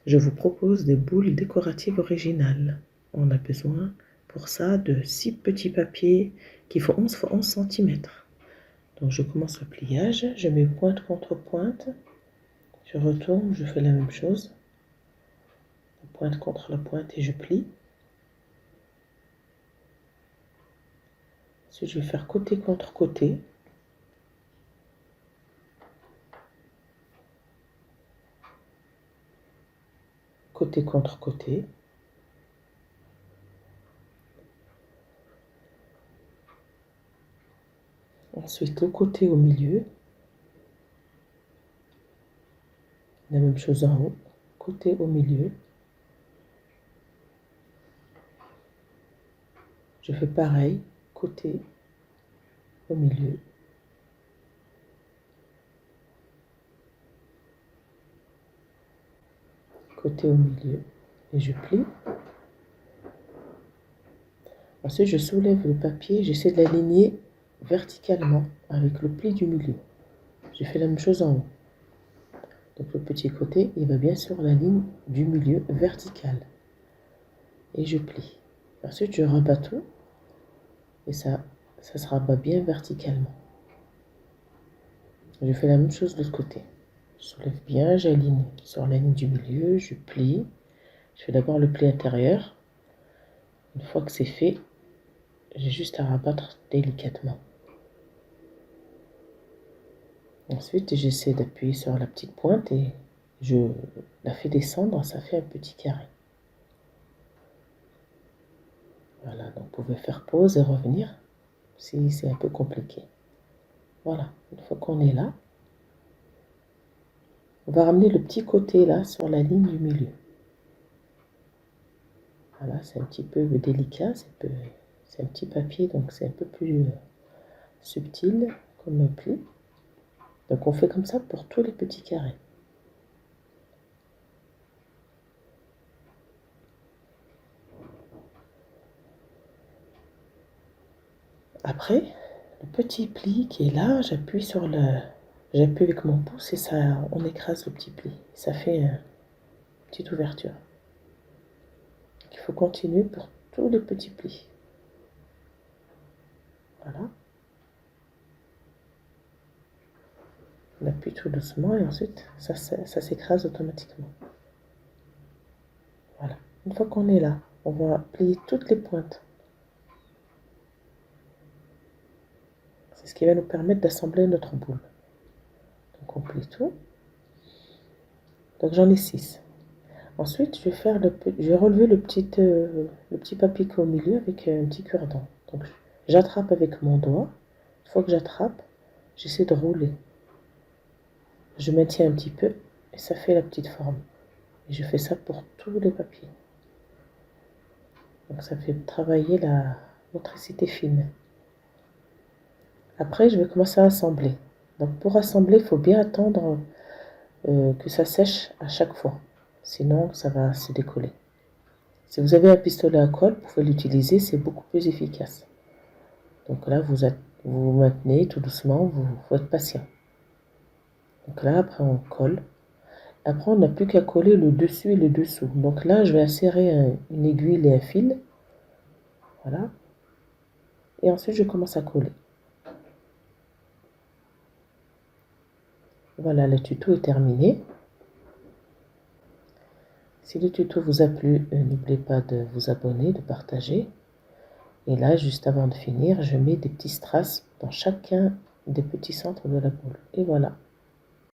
je vous propose des boules décoratives originales. On a besoin pour ça de 6 petits papiers qui font 11 x 11 cm. Donc je commence le pliage, je mets pointe contre pointe, je retourne, je fais la même chose, pointe contre la pointe et je plie. Ensuite je vais faire côté contre côté. Côté contre côté. Ensuite le côté au milieu. La même chose en haut. Côté au milieu. Je fais pareil. Côté au milieu. Côté au milieu. Et je plie. Ensuite je soulève le papier. J'essaie de l'aligner verticalement avec le pli du milieu. Je fais la même chose en haut. Donc le petit côté, il va bien sur la ligne du milieu verticale. Et je plie. Ensuite, je rabats tout. Et ça se rabat bien verticalement. Je fais la même chose de l'autre côté. Je soulève bien, j'aligne sur la ligne du milieu, je plie. Je fais d'abord le pli intérieur. Une fois que c'est fait, j'ai juste à rabattre délicatement. Ensuite, j'essaie d'appuyer sur la petite pointe et je la fais descendre, ça fait un petit carré. Voilà, donc vous pouvez faire pause et revenir si c'est un peu compliqué. Voilà, une fois qu'on est là, on va ramener le petit côté là sur la ligne du milieu. Voilà, c'est un petit peu délicat, c'est un petit papier, donc c'est un peu plus subtil comme pli. Donc on fait comme ça pour tous les petits carrés. Après, le petit pli qui est là, j'appuie avec mon pouce et ça, on écrase le petit pli. Ça fait une petite ouverture. Il faut continuer pour tous les petits plis. Voilà. On appuie tout doucement et ensuite ça s'écrase automatiquement. Voilà. Une fois qu'on est là, on va plier toutes les pointes. C'est ce qui va nous permettre d'assembler notre boule. Donc on plie tout. Donc j'en ai 6. Ensuite, je vais relever le petit papier qui est au milieu avec un petit cure-dent. Donc j'attrape avec mon doigt. Une fois que j'attrape, j'essaie de rouler. Je maintiens un petit peu et ça fait la petite forme. Et je fais ça pour tous les papiers. Donc ça fait travailler la motricité fine. Après, je vais commencer à assembler. Donc pour assembler, il faut bien attendre que ça sèche à chaque fois. Sinon, ça va se décoller. Si vous avez un pistolet à colle, vous pouvez l'utiliser, c'est beaucoup plus efficace. Donc là, vous maintenez tout doucement, vous êtes patient. Donc là, après, on colle. Après, on n'a plus qu'à coller le dessus et le dessous. Donc là, je vais insérer une aiguille et un fil. Voilà. Et ensuite, je commence à coller. Voilà, le tuto est terminé. Si le tuto vous a plu, n'oubliez pas de vous abonner, de partager. Et là, juste avant de finir, je mets des petits strass dans chacun des petits centres de la boule. Et voilà.